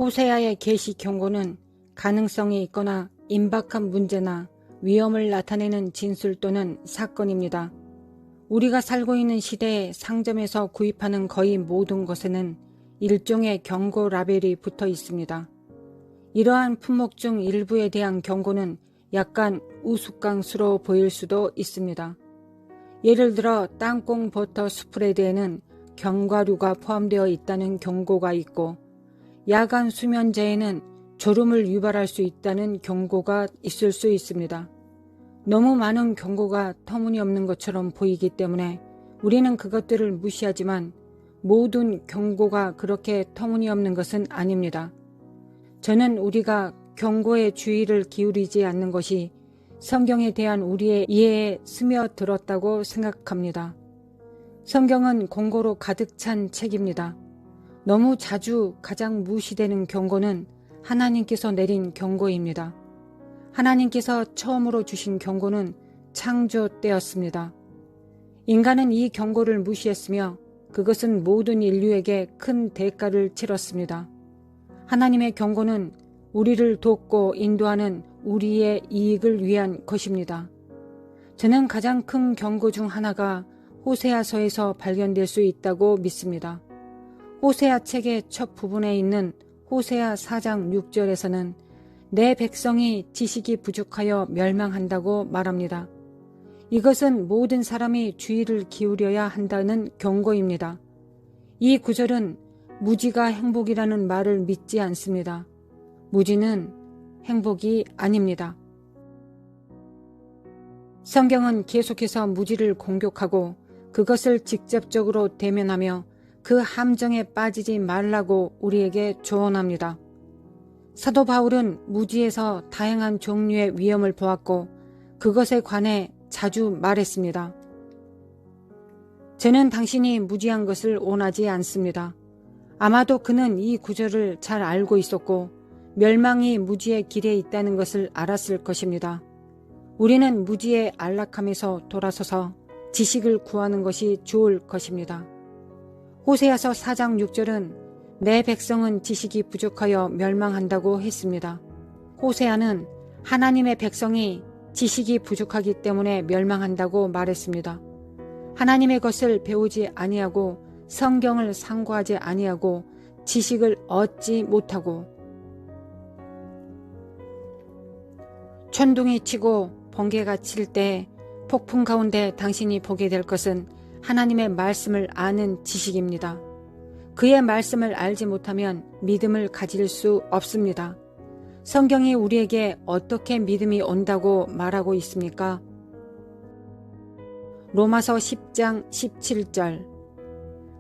호세아의 계시 경고는 가능성이 있거나 임박한 문제나 위험을 나타내는 진술 또는 사건입니다. 우리가 살고 있는 시대에 상점에서 구입하는 거의 모든 것에는 일종의 경고 라벨이 붙어 있습니다. 이러한 품목 중 일부에 대한 경고는 약간 우스꽝스러워 보일 수도 있습니다. 예를 들어 땅콩 버터 스프레드에는 견과류가 포함되어 있다는 경고가 있고, 야간 수면제에는 졸음을 유발할 수 있다는 경고가 있을 수 있습니다. 너무 많은 경고가 터무니없는 것처럼 보이기 때문에 우리는 그것들을 무시하지만 모든 경고가 그렇게 터무니없는 것은 아닙니다. 저는 우리가 경고에 주의를 기울이지 않는 것이 성경에 대한 우리의 이해에 스며들었다고 생각합니다. 성경은 공고로 가득 찬 책입니다. 너무 자주 가장 무시되는 경고는 하나님께서 내린 경고입니다. 하나님께서 처음으로 주신 경고는 창조 때였습니다. 인간은 이 경고를 무시했으며 그것은 모든 인류에게 큰 대가를 치렀습니다. 하나님의 경고는 우리를 돕고 인도하는 우리의 이익을 위한 것입니다. 저는 가장 큰 경고 중 하나가 호세아서에서 발견될 수 있다고 믿습니다. 호세아 책의 첫 부분에 있는 호세아 4장 6절에서는 내 백성이 지식이 부족하여 멸망한다고 말합니다. 이것은 모든 사람이 주의를 기울여야 한다는 경고입니다. 이 구절은 무지가 행복이라는 말을 믿지 않습니다. 무지는 행복이 아닙니다. 성경은 계속해서 무지를 공격하고 그것을 직접적으로 대면하며 그 함정에 빠지지 말라고 우리에게 조언합니다. 사도 바울은 무지에서 다양한 종류의 위험을 보았고 그것에 관해 자주 말했습니다. 저는 당신이 무지한 것을 원하지 않습니다. 아마도 그는 이 구절을 잘 알고 있었고 멸망이 무지의 길에 있다는 것을 알았을 것입니다. 우리는 무지의 안락함에서 돌아서서 지식을 구하는 것이 좋을 것입니다. 호세아서 4장 6절은 내 백성은 지식이 부족하여 멸망한다고 했습니다. 호세아는 하나님의 백성이 지식이 부족하기 때문에 멸망한다고 말했습니다. 하나님의 것을 배우지 아니하고 성경을 상고하지 아니하고 지식을 얻지 못하고 천둥이 치고 번개가 칠 때 폭풍 가운데 당신이 보게 될 것은 하나님의 말씀을 아는 지식입니다. 그의 말씀을 알지 못하면 믿음을 가질 수 없습니다. 성경이 우리에게 어떻게 믿음이 온다고 말하고 있습니까? 로마서 10장 17절.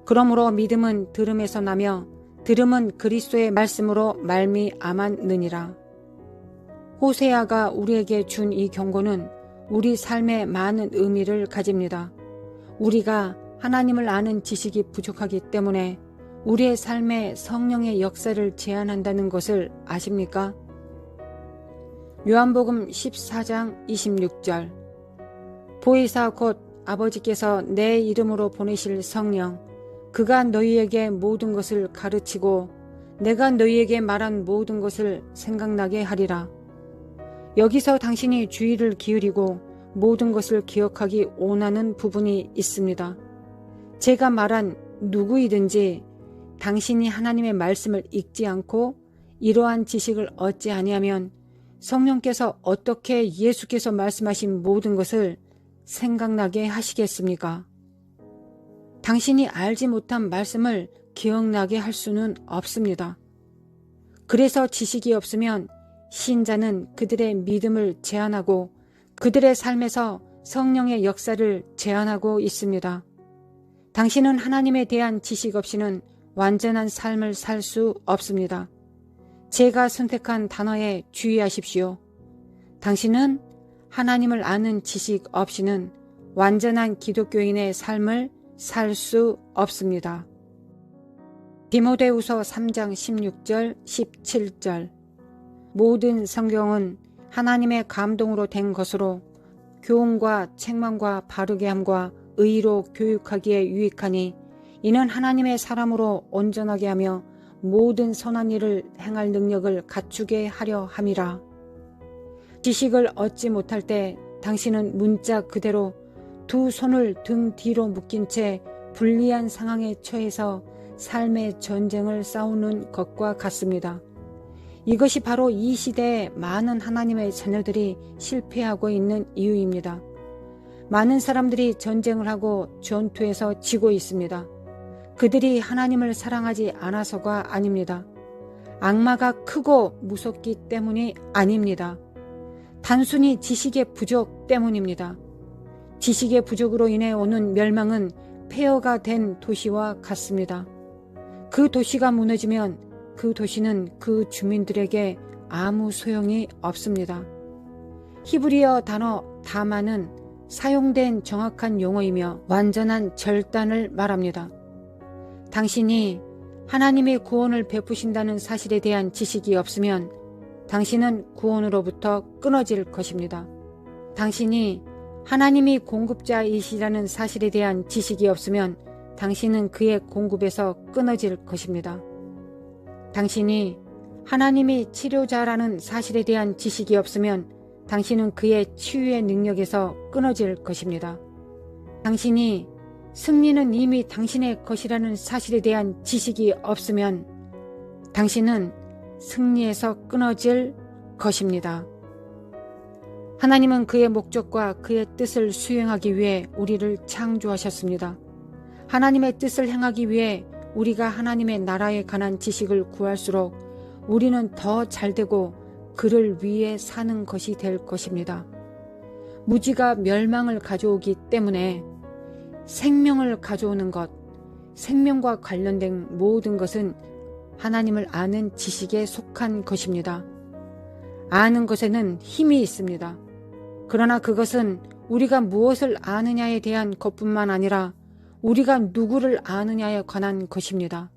그러므로 믿음은 들음에서 나며 들음은 그리스도의 말씀으로 말미암았느니라. 호세아가 우리에게 준 이 경고는 우리 삶에 많은 의미를 가집니다. 우리가 하나님을 아는 지식이 부족하기 때문에 우리의 삶에 성령의 역사를 제한한다는 것을 아십니까? 요한복음 14장 26절. 보혜사 곧 아버지께서 내 이름으로 보내실 성령, 그가 너희에게 모든 것을 가르치고 내가 너희에게 말한 모든 것을 생각나게 하리라. 여기서 당신이 주의를 기울이고 모든 것을 기억하기 원하는 부분이 있습니다. 제가 말한 누구이든지 당신이 하나님의 말씀을 읽지 않고 이러한 지식을 얻지 아니하면 성령께서 어떻게 예수께서 말씀하신 모든 것을 생각나게 하시겠습니까? 당신이 알지 못한 말씀을 기억나게 할 수는 없습니다. 그래서 지식이 없으면 신자는 그들의 믿음을 제한하고 그들의 삶에서 성령의 역사를 제한하고 있습니다. 당신은 하나님에 대한 지식 없이는 완전한 삶을 살 수 없습니다. 제가 선택한 단어에 주의하십시오. 당신은 하나님을 아는 지식 없이는 완전한 기독교인의 삶을 살 수 없습니다. 디모데후서 3장 16절 17절. 모든 성경은 하나님의 감동으로 된 것으로 교훈과 책망과 바르게 함과 의로 교육하기에 유익하니 이는 하나님의 사람으로 온전하게 하며 모든 선한 일을 행할 능력을 갖추게 하려 함이라. 지식을 얻지 못할 때 당신은 문자 그대로 두 손을 등 뒤로 묶인 채 불리한 상황에 처해서 삶의 전쟁을 싸우는 것과 같습니다. 이것이 바로 이 시대에 많은 하나님의 자녀들이 실패하고 있는 이유입니다. 많은 사람들이 전쟁을 하고 전투에서 지고 있습니다. 그들이 하나님을 사랑하지 않아서가 아닙니다. 악마가 크고 무섭기 때문이 아닙니다. 단순히 지식의 부족 때문입니다. 지식의 부족으로 인해 오는 멸망은 폐허가 된 도시와 같습니다. 그 도시가 무너지면 그 도시는 그 주민들에게 아무 소용이 없습니다. 히브리어 단어 다마는 사용된 정확한 용어이며 완전한 절단을 말합니다. 당신이 하나님의 구원을 베푸신다는 사실에 대한 지식이 없으면 당신은 구원으로부터 끊어질 것입니다. 당신이 하나님이 공급자이시라는 사실에 대한 지식이 없으면 당신은 그의 공급에서 끊어질 것입니다. 당신이 하나님이 치료자라는 사실에 대한 지식이 없으면 당신은 그의 치유의 능력에서 끊어질 것입니다. 당신이 승리는 이미 당신의 것이라는 사실에 대한 지식이 없으면 당신은 승리에서 끊어질 것입니다. 하나님은 그의 목적과 그의 뜻을 수행하기 위해 우리를 창조하셨습니다. 하나님의 뜻을 행하기 위해 우리가 하나님의 나라에 관한 지식을 구할수록 우리는 더 잘되고 그를 위해 사는 것이 될 것입니다. 무지가 멸망을 가져오기 때문에 생명을 가져오는 것, 생명과 관련된 모든 것은 하나님을 아는 지식에 속한 것입니다. 아는 것에는 힘이 있습니다. 그러나 그것은 우리가 무엇을 아느냐에 대한 것뿐만 아니라 우리가 누구를 아느냐에 관한 것입니다.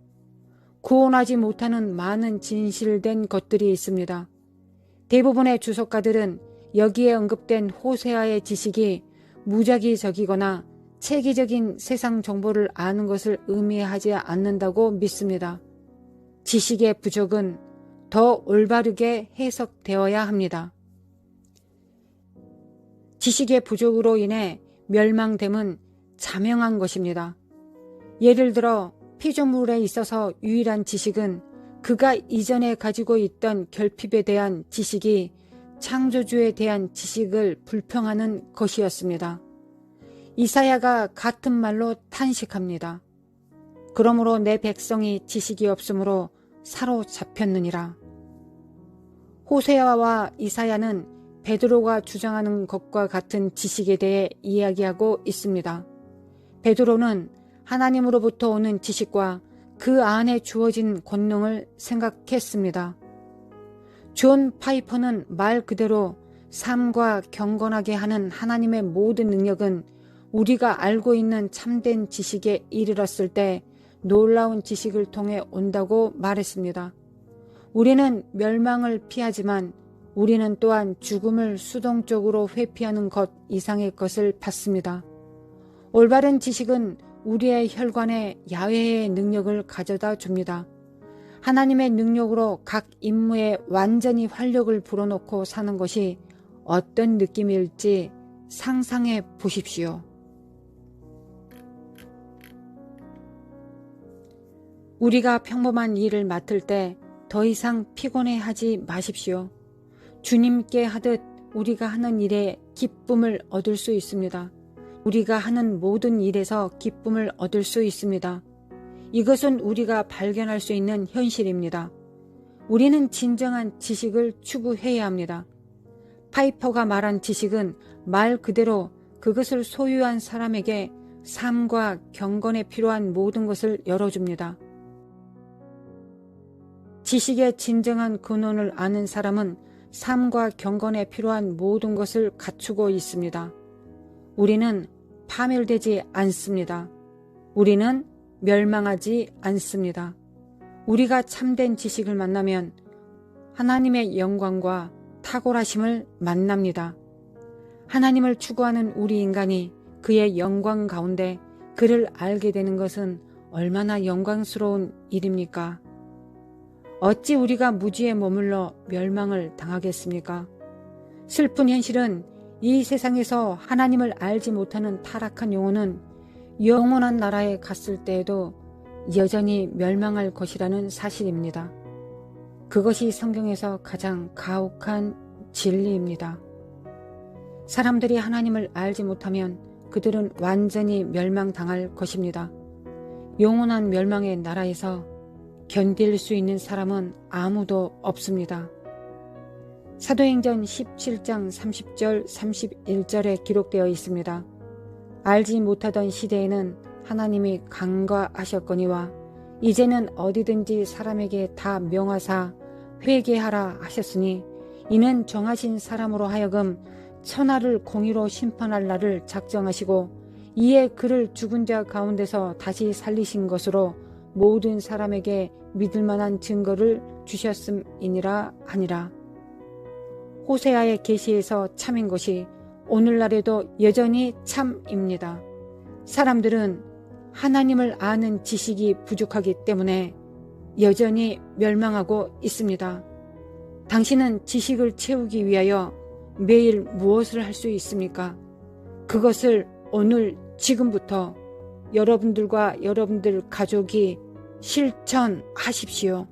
구원하지 못하는 많은 진실된 것들이 있습니다. 대부분의 주석가들은 여기에 언급된 호세아의 지식이 무작위적이거나 체계적인 세상 정보를 아는 것을 의미하지 않는다고 믿습니다. 지식의 부족은 더 올바르게 해석되어야 합니다. 지식의 부족으로 인해 멸망됨은 자명한 것입니다. 예를 들어 피조물에 있어서 유일한 지식은 그가 이전에 가지고 있던 결핍에 대한 지식이 창조주에 대한 지식을 불평하는 것이었습니다. 이사야가 같은 말로 탄식합니다. 그러므로 내 백성이 지식이 없으므로 사로잡혔느니라. 호세아와 이사야는 베드로가 주장하는 것과 같은 지식에 대해 이야기하고 있습니다. 베드로는 하나님으로부터 오는 지식과 그 안에 주어진 권능을 생각했습니다. 존 파이퍼는 말 그대로 삶과 경건하게 하는 하나님의 모든 능력은 우리가 알고 있는 참된 지식에 이르렀을 때 놀라운 지식을 통해 온다고 말했습니다. 우리는 멸망을 피하지만 우리는 또한 죽음을 수동적으로 회피하는 것 이상의 것을 받습니다. 올바른 지식은 우리의 혈관에 야훼의 능력을 가져다 줍니다. 하나님의 능력으로 각 임무에 완전히 활력을 불어넣고 사는 것이 어떤 느낌일지 상상해 보십시오. 우리가 평범한 일을 맡을 때 더 이상 피곤해하지 마십시오. 주님께 하듯 우리가 하는 일에 기쁨을 얻을 수 있습니다. 우리가 하는 모든 일에서 기쁨을 얻을 수 있습니다. 이것은 우리가 발견할 수 있는 현실입니다. 우리는 진정한 지식을 추구해야 합니다. 파이퍼가 말한 지식은 말 그대로 그것을 소유한 사람에게 삶과 경건에 필요한 모든 것을 열어줍니다. 지식의 진정한 근원을 아는 사람은 삶과 경건에 필요한 모든 것을 갖추고 있습니다. 우리는 파멸되지 않습니다. 우리는 멸망하지 않습니다. 우리가 참된 지식을 만나면 하나님의 영광과 탁월하심을 만납니다. 하나님을 추구하는 우리 인간이 그의 영광 가운데 그를 알게 되는 것은 얼마나 영광스러운 일입니까? 어찌 우리가 무지에 머물러 멸망을 당하겠습니까? 슬픈 현실은 이 세상에서 하나님을 알지 못하는 타락한 영혼은 영원한 나라에 갔을 때에도 여전히 멸망할 것이라는 사실입니다. 그것이 성경에서 가장 가혹한 진리입니다. 사람들이 하나님을 알지 못하면 그들은 완전히 멸망당할 것입니다. 영원한 멸망의 나라에서 견딜 수 있는 사람은 아무도 없습니다. 사도행전 17장 30절 31절에 기록되어 있습니다. 알지 못하던 시대에는 하나님이 간과하셨거니와 이제는 어디든지 사람에게 다 명하사 회개하라 하셨으니 이는 정하신 사람으로 하여금 천하를 공의로 심판할 날을 작정하시고 이에 그를 죽은 자 가운데서 다시 살리신 것으로 모든 사람에게 믿을 만한 증거를 주셨음이니라 하니라. 호세아의 계시에서 참인 것이 오늘날에도 여전히 참입니다. 사람들은 하나님을 아는 지식이 부족하기 때문에 여전히 멸망하고 있습니다. 당신은 지식을 채우기 위하여 매일 무엇을 할 수 있습니까? 그것을 오늘 지금부터 여러분들과 여러분들 가족이 실천하십시오.